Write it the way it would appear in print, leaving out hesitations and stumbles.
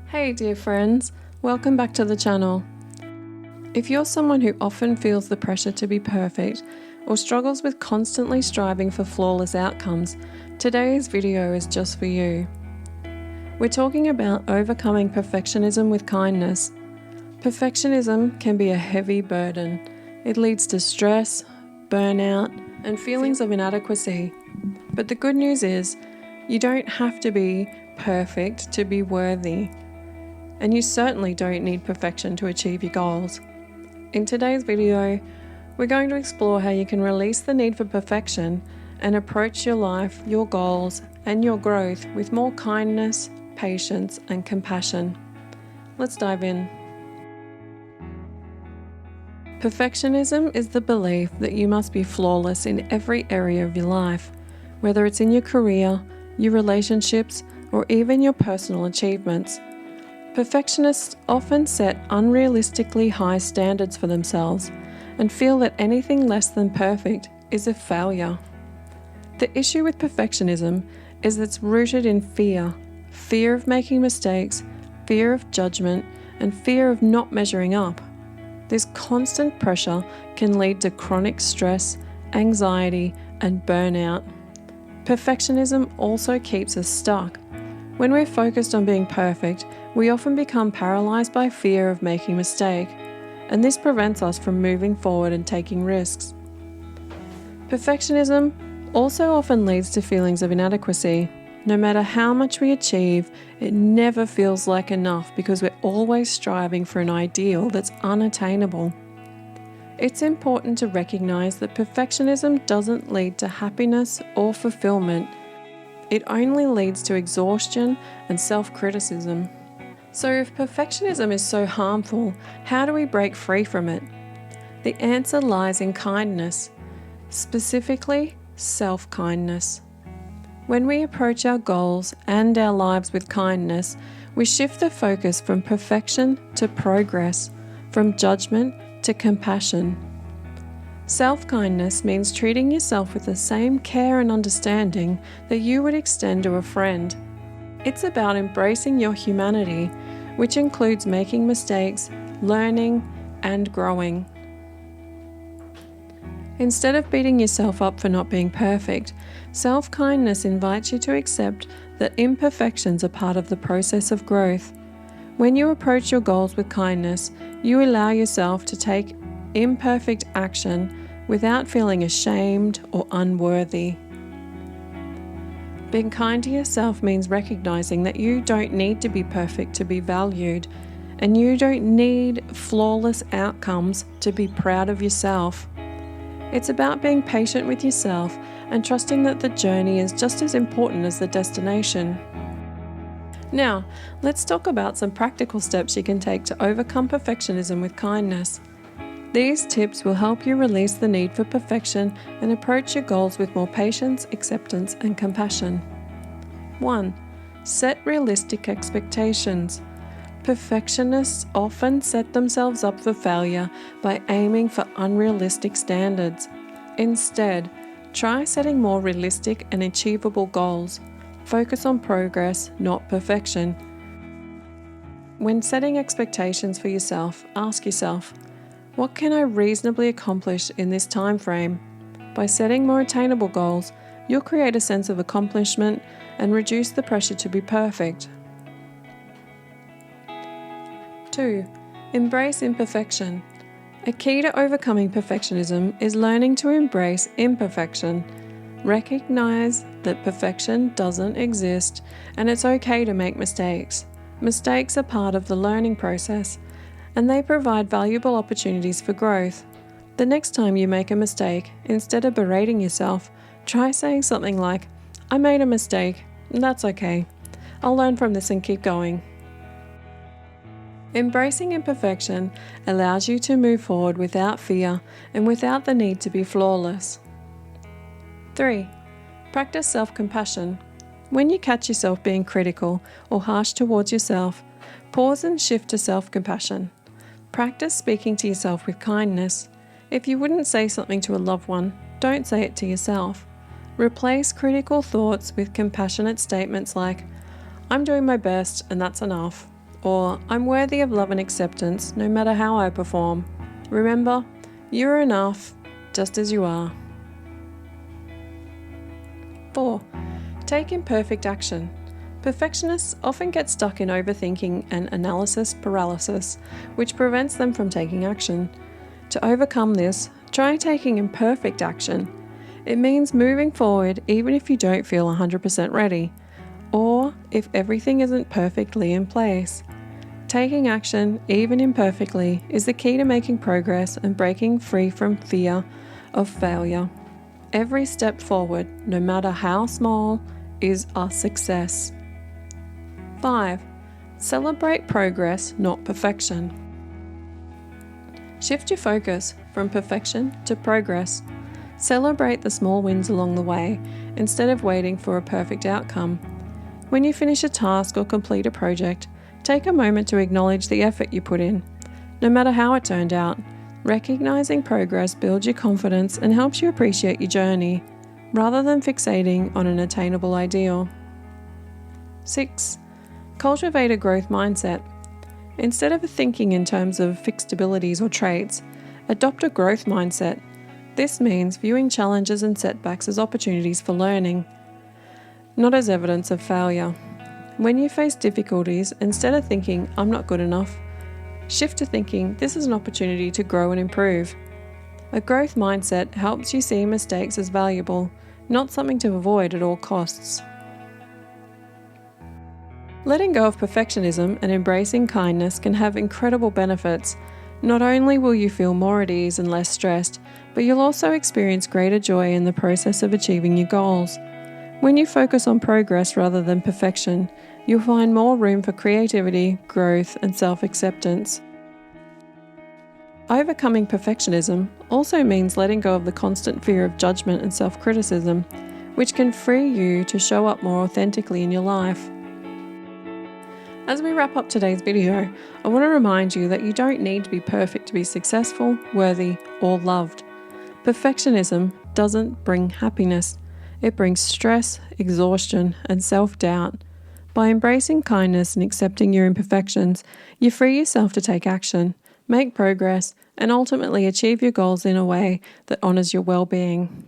Hey dear friends, welcome back to the channel. If you're someone who often feels the pressure to be perfect or struggles with constantly striving for flawless outcomes, today's video is just for you. We're talking about overcoming perfectionism with kindness. Perfectionism can be a heavy burden. It leads to stress, burnout, and feelings of inadequacy. But the good news is, you don't have to be perfect to be worthy. And you certainly don't need perfection to achieve your goals. In today's video, we're going to explore how you can release the need for perfection and approach your life, your goals, and your growth with more kindness, patience, and compassion. Let's dive in. Perfectionism is the belief that you must be flawless in every area of your life, whether it's in your career, your relationships, or even your personal achievements. Perfectionists often set unrealistically high standards for themselves and feel that anything less than perfect is a failure. The issue with perfectionism is that it's rooted in fear of making mistakes, fear of judgment, and fear of not measuring up. This constant pressure can lead to chronic stress, anxiety, and burnout. Perfectionism also keeps us stuck. When we're focused on being perfect, we often become paralyzed by fear of making a mistake, and this prevents us from moving forward and taking risks. Perfectionism also often leads to feelings of inadequacy. No matter how much we achieve, it never feels like enough because we're always striving for an ideal that's unattainable. It's important to recognize that perfectionism doesn't lead to happiness or fulfillment. It only leads to exhaustion and self-criticism. So if perfectionism is so harmful, how do we break free from it? The answer lies in kindness, specifically self-kindness. When we approach our goals and our lives with kindness, we shift the focus from perfection to progress, from judgment to compassion. Self-kindness means treating yourself with the same care and understanding that you would extend to a friend. It's about embracing your humanity, which includes making mistakes, learning, and growing. Instead of beating yourself up for not being perfect, self-kindness invites you to accept that imperfections are part of the process of growth. When you approach your goals with kindness, you allow yourself to take imperfect action without feeling ashamed or unworthy. Being kind to yourself means recognizing that you don't need to be perfect to be valued, and you don't need flawless outcomes to be proud of yourself. It's about being patient with yourself and trusting that the journey is just as important as the destination. Now, let's talk about some practical steps you can take to overcome perfectionism with kindness. These tips will help you release the need for perfection and approach your goals with more patience, acceptance, and compassion. 1. Set realistic expectations. Perfectionists often set themselves up for failure by aiming for unrealistic standards. Instead, try setting more realistic and achievable goals. Focus on progress, not perfection. When setting expectations for yourself, ask yourself, what can I reasonably accomplish in this time frame? By setting more attainable goals, you'll create a sense of accomplishment and reduce the pressure to be perfect. 2. Embrace imperfection. A key to overcoming perfectionism is learning to embrace imperfection. Recognize that perfection doesn't exist, and it's okay to make mistakes. Mistakes are part of the learning process, and they provide valuable opportunities for growth. The next time you make a mistake, instead of berating yourself, try saying something like, I made a mistake, that's okay. I'll learn from this and keep going. Embracing imperfection allows you to move forward without fear and without the need to be flawless. 3. Practice self-compassion. When you catch yourself being critical or harsh towards yourself, pause and shift to self-compassion. Practice speaking to yourself with kindness. If you wouldn't say something to a loved one, don't say it to yourself. Replace critical thoughts with compassionate statements like, I'm doing my best and that's enough. Or, I'm worthy of love and acceptance no matter how I perform. Remember, you're enough just as you are. 4. Take imperfect action. Perfectionists often get stuck in overthinking and analysis paralysis, which prevents them from taking action. To overcome this, try taking imperfect action. It means moving forward even if you don't feel 100% ready, or if everything isn't perfectly in place. Taking action, even imperfectly, is the key to making progress and breaking free from fear of failure. Every step forward, no matter how small, is a success. 5. Celebrate progress, not perfection. Shift your focus from perfection to progress. Celebrate the small wins along the way instead of waiting for a perfect outcome. When you finish a task or complete a project, take a moment to acknowledge the effort you put in. No matter how it turned out, recognizing progress builds your confidence and helps you appreciate your journey, rather than fixating on an attainable ideal. 6. Cultivate a growth mindset. Instead of thinking in terms of fixed abilities or traits, adopt a growth mindset. This means viewing challenges and setbacks as opportunities for learning, not as evidence of failure. When you face difficulties, instead of thinking, I'm not good enough, shift to thinking, this is an opportunity to grow and improve. A growth mindset helps you see mistakes as valuable, not something to avoid at all costs. Letting go of perfectionism and embracing kindness can have incredible benefits. Not only will you feel more at ease and less stressed, but you'll also experience greater joy in the process of achieving your goals. When you focus on progress rather than perfection, you'll find more room for creativity, growth, and self-acceptance. Overcoming perfectionism also means letting go of the constant fear of judgment and self-criticism, which can free you to show up more authentically in your life. As we wrap up today's video, I want to remind you that you don't need to be perfect to be successful, worthy, or loved. Perfectionism doesn't bring happiness. It brings stress, exhaustion, and self-doubt. By embracing kindness and accepting your imperfections, you free yourself to take action, make progress, and ultimately achieve your goals in a way that honors your well-being.